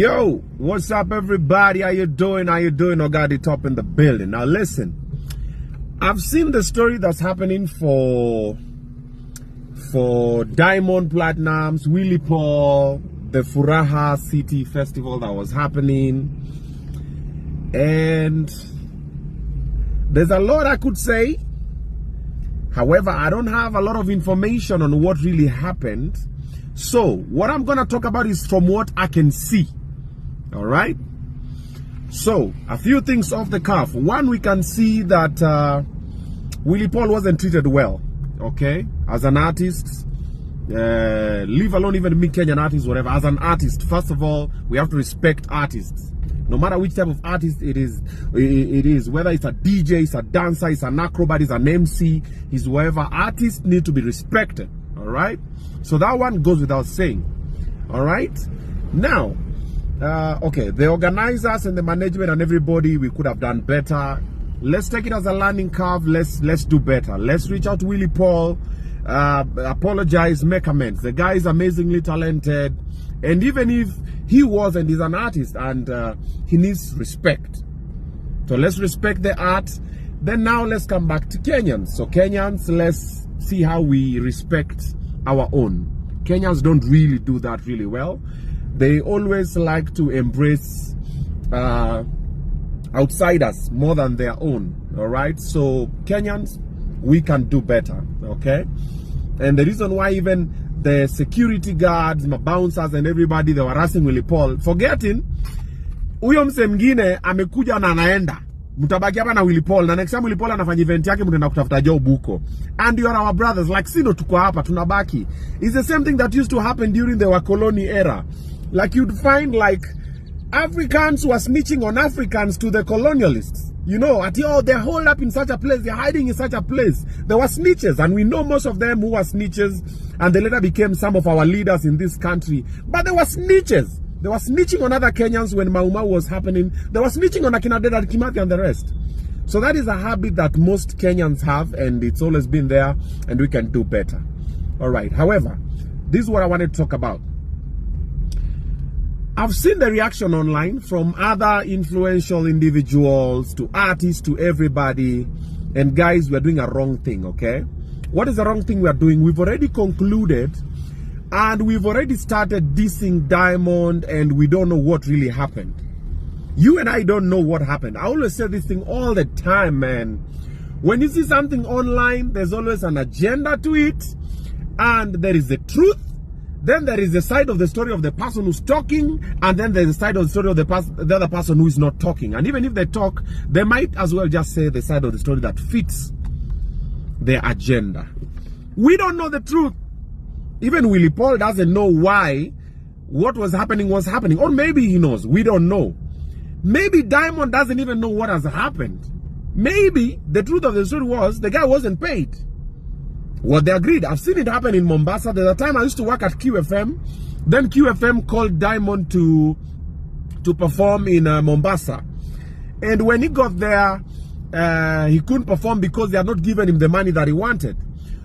Yo, what's up everybody? How you doing? How you doing? Ogadi Top in the building. Now listen, I've seen the story that's happening for Diamond Platnumz, Willie Paul, the Furaha City Festival that was happening. And there's a lot I could say. However, I don't have a lot of information on what really happened. So what I'm going to talk about is from what I can see. All right. So a few things off the cuff. One, we can see that Willie Paul wasn't treated well. Okay. As an artist, leave alone even me Kenyan artists, whatever. As an artist, first of all, we have to respect artists. No matter which type of artist it is, whether it's a DJ, it's a dancer, it's an acrobat, it's an MC, it's whatever. Artists need to be respected. All right. So that one goes without saying. All right. Now, okay, the organizers and the management and everybody, we could have done better. Let's take it as a learning curve. Let's do better. Let's reach out to Willie Paul, apologize, make amends. The guy is amazingly talented, and even if he wasn't, he's an artist, and he needs respect. So let's respect the art. Then now let's come back to Kenyans. So Kenyans, let's see how we respect our own. Kenyans don't really do that really well. They always like to embrace outsiders more than their own. All right. So Kenyans, we can do better. Okay. And the reason why even the security guards, my bouncers and everybody, they were harassing Willie Paul, forgetting huyo mse mwingine amekuja na anaenda. Mutabaki hapa na Willie Paul, na next time Willie Paul anafanya event yake mtaenda kutafuta job huko. And you are our brothers, like sino tuko hapa tunabaki. It's the same thing that used to happen during the Wakoloni era. Like you'd find like Africans were snitching on Africans to the colonialists. You know, they're holed up in such a place, they're hiding in such a place. There were snitches, and we know most of them who were snitches, and they later became some of our leaders in this country. But they were snitches. They were snitching on other Kenyans when Mauma was happening. They were snitching on Akina Dedan Kimathi and the rest. So that is a habit that most Kenyans have, and it's always been there, and we can do better. All right. However, this is what I wanted to talk about. I've seen the reaction online from other influential individuals to artists to everybody. And guys, we're doing a wrong thing, okay? What is the wrong thing we're doing? We've already concluded and we've already started dissing Diamond, and we don't know what really happened. You and I don't know what happened. I always say this thing all the time, man. When you see something online, there's always an agenda to it, and there is the truth. Then there is the side of the story of the person who's talking, and then there's the side of the story of the other person who is not talking. And even if they talk, they might as well just say the side of the story that fits their agenda. We don't know the truth. Even Willie Paul doesn't know why what was happening. Or maybe he knows. We don't know. Maybe Diamond doesn't even know what has happened. Maybe the truth of the story was the guy wasn't paid. Well, they agreed. I've seen it happen in Mombasa. There's a time I used to work at QFM. Then QFM called Diamond to perform in Mombasa. And when he got there, he couldn't perform because they had not given him the money that he wanted.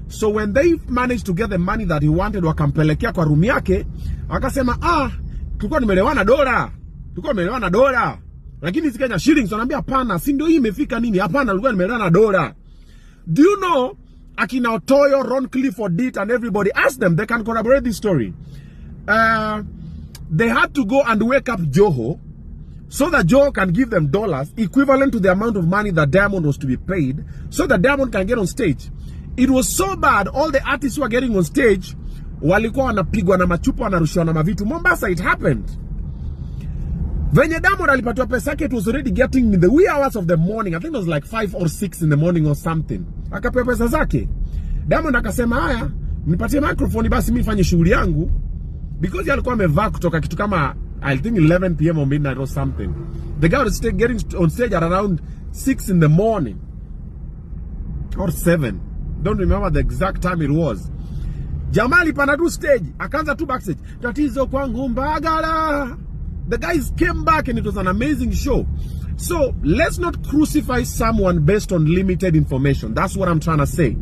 So when they managed to get the money that he wanted, wakampelekea kwa room yake, akasema, tulikuwa nimelewana dola. Lakini si Kenya shillings. Wanaambia hapana, si ndio hii imefika nini? Hapana, tulikuwa nimelewana dola. Do you know Akina Otoyo, Ron Clifford did, and everybody, ask them, they can corroborate this story. They had to go and wake up Joho so that Joho can give them dollars equivalent to the amount of money that Diamond was to be paid, so that Diamond can get on stage. It was so bad, all the artists who are getting on stage, walikuwa wanapigwa na machupa, wanarushiwa na mavitu. Mombasa, it happened. Venye Diamond alipatiwa pesa yake, it was already getting in the wee hours of the morning. I think it was like 5 or 6 in the morning or something. Akapewa pesa zake. Diamond akasema, haya, nipatie microphone basi mimi nifanye shughuli yangu. Because alikuwa amevaa kutoka kitu kama, I think 11 p.m. or midnight or something. The guy was getting on stage at around 6 in the morning. Or 7. Don't remember the exact time it was. Jamali panadu stage. Akaanza tu backstage. Tatizo kwangu mbagala. The guys came back and it was an amazing show. So let's not crucify someone based on limited information. That's what I'm trying to say.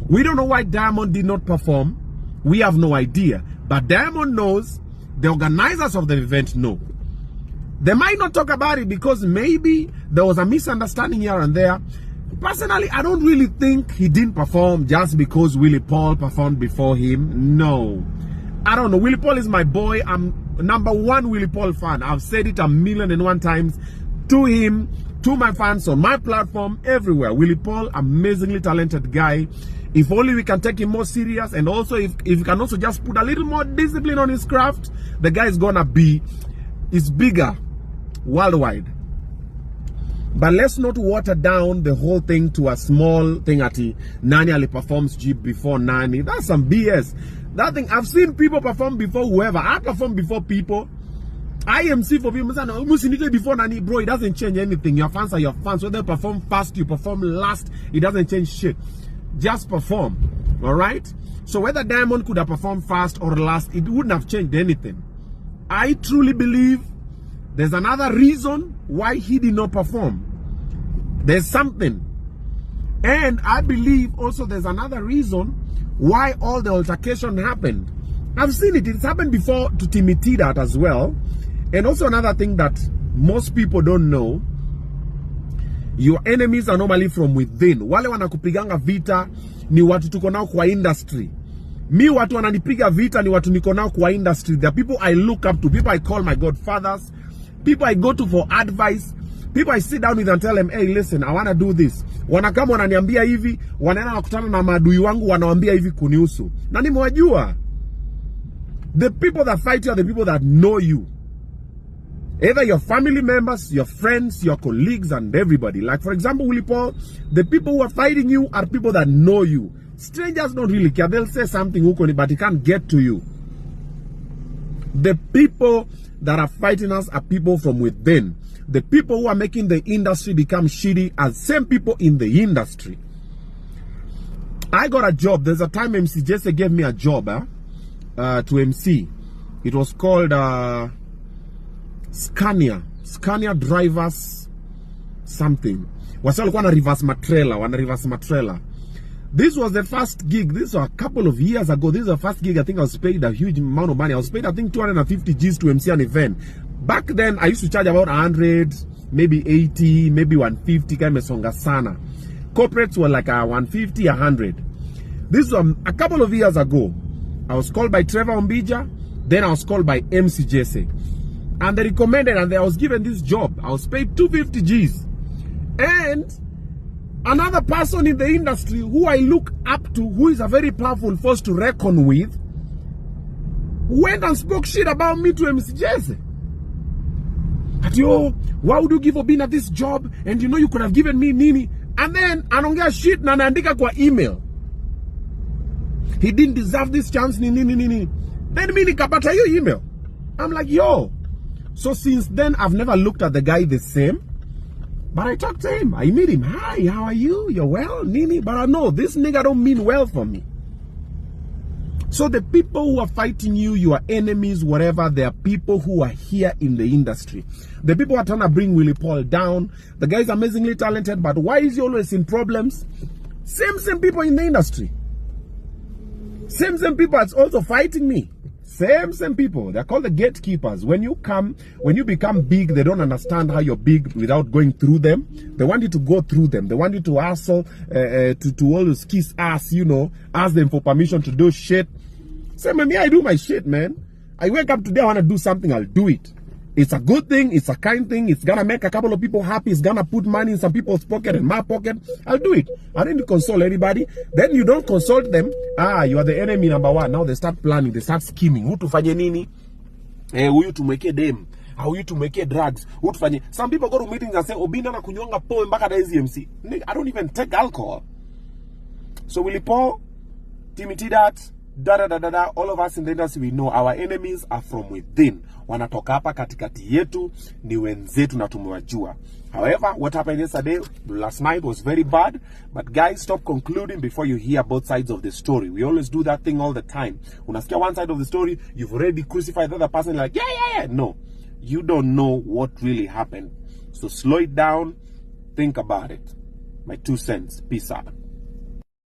We don't know why Diamond did not perform. We have no idea. But Diamond knows. The organizers of the event know. They might not talk about it because maybe there was a misunderstanding here and there. Personally, I don't really think he didn't perform just because Willie Paul performed before him. No. I don't know. Willie Paul is my boy. I'm #1 Willie Paul fan. I've said it 1,000,001 times to him, to my fans on my platform, everywhere. Willie Paul, amazingly talented guy. If only we can take him more serious, and also if we can also just put a little more discipline on his craft, the guy is gonna be, is bigger worldwide. But let's not water down the whole thing to a small thing at Nani Ali performs Jeep before Nani. That's some BS. That thing, I've seen people perform before whoever. I perform before people. IMC for people. Before Nani, bro, it doesn't change anything. Your fans are your fans. Whether you perform fast, you perform last, it doesn't change shit. Just perform. Alright? So whether Diamond could have performed fast or last, it wouldn't have changed anything. I truly believe there's another reason why he did not perform. There's something. And I believe also there's another reason why all the altercation happened. I've seen it. It's happened before to Timmy Tidat as well. And also another thing that most people don't know, your enemies are normally from within. Wale wanakupiganga vita ni watu tuko nao kwa industry. Mi watu wananipiga vita ni watu niko nao kwa industry. The people I look up to, people I call my godfathers, people I go to for advice, people I sit down with and tell them, hey, listen, I want to do this. Wanakama wananiambia hivi, wanaenda nakutana na maadui wangu wanawaambia hivi kunihusu. Na nimewajua. The people that fight you are the people that know you. Either your family members, your friends, your colleagues, and everybody. Like, for example, Willie Paul, the people who are fighting you are people that know you. Strangers don't really care. They'll say something, but it can't get to you. The people that are fighting us are people from within. The people who are making the industry become shitty are same people in the industry. I got a job. There's a time MC Jesse gave me a job to MC. It was called Scania drivers something. Wasi walikuwa reverse matrela. This was the first gig. This was a couple of years ago. This is the first gig. I think I was paid a huge amount of money. I was paid, I think, 250 G's to MC an event. Back then, I used to charge about 100, maybe 80, maybe 150. Kama songa sana. Corporates were like 150, 100. This was a couple of years ago. I was called by Trevor Ombija. Then I was called by MC Jesse. And they recommended, and I was given this job. I was paid 250 G's. And another person in the industry who I look up to, who is a very powerful force to reckon with, went and spoke shit about me to MC Jesse. But yo, why would you give Obinna this job? And you know you could have given me Nini. And then anongea shit na naandika kwa email. He didn't deserve this chance, Nini. Then me nikapata yo email. I'm like, yo. So since then, I've never looked at the guy the same. But I talked to him. I meet him. Hi, how are you? You're well, Nini? But I know this nigga don't mean well for me. So the people who are fighting you, your enemies, whatever, they are people who are here in the industry. The people who are trying to bring Willie Paul down. The guy is amazingly talented, but why is he always in problems? Same people in the industry. Same people that's also fighting me. Same people. They're called the gatekeepers. When you become big, they don't understand how you're big without going through them. They want you to go through them. They want you to hustle, to always kiss ass, you know, ask them for permission to do shit. Same with me, I do my shit, man. I wake up today, I want to do something, I'll do it. It's a good thing, it's a kind thing, it's gonna make a couple of people happy, it's gonna put money in some people's pocket and my pocket, I'll do it. I don't need to console anybody. Then you don't consult them, you are the enemy #1. Now they start planning, they start scheming. Who to fanye nini? Who you to make a dem? How you to make a drugs? Who to fanye? Some people go to meetings and say, Obinna na kunyonga po mbaka da MC. I don't even take alcohol. So Willie Paul, Timmy Tidat, all of us in the industry, we know our enemies are from within. Wanatoka hapa katikati yetu, ni wenzetu na tumewajua. However, what happened yesterday, last night was very bad. But guys, stop concluding before you hear both sides of the story. We always do that thing all the time. Unasikia one side of the story, you've already crucified the other person, like, yeah. No, you don't know what really happened. So slow it down, think about it. My 2 cents. Peace out.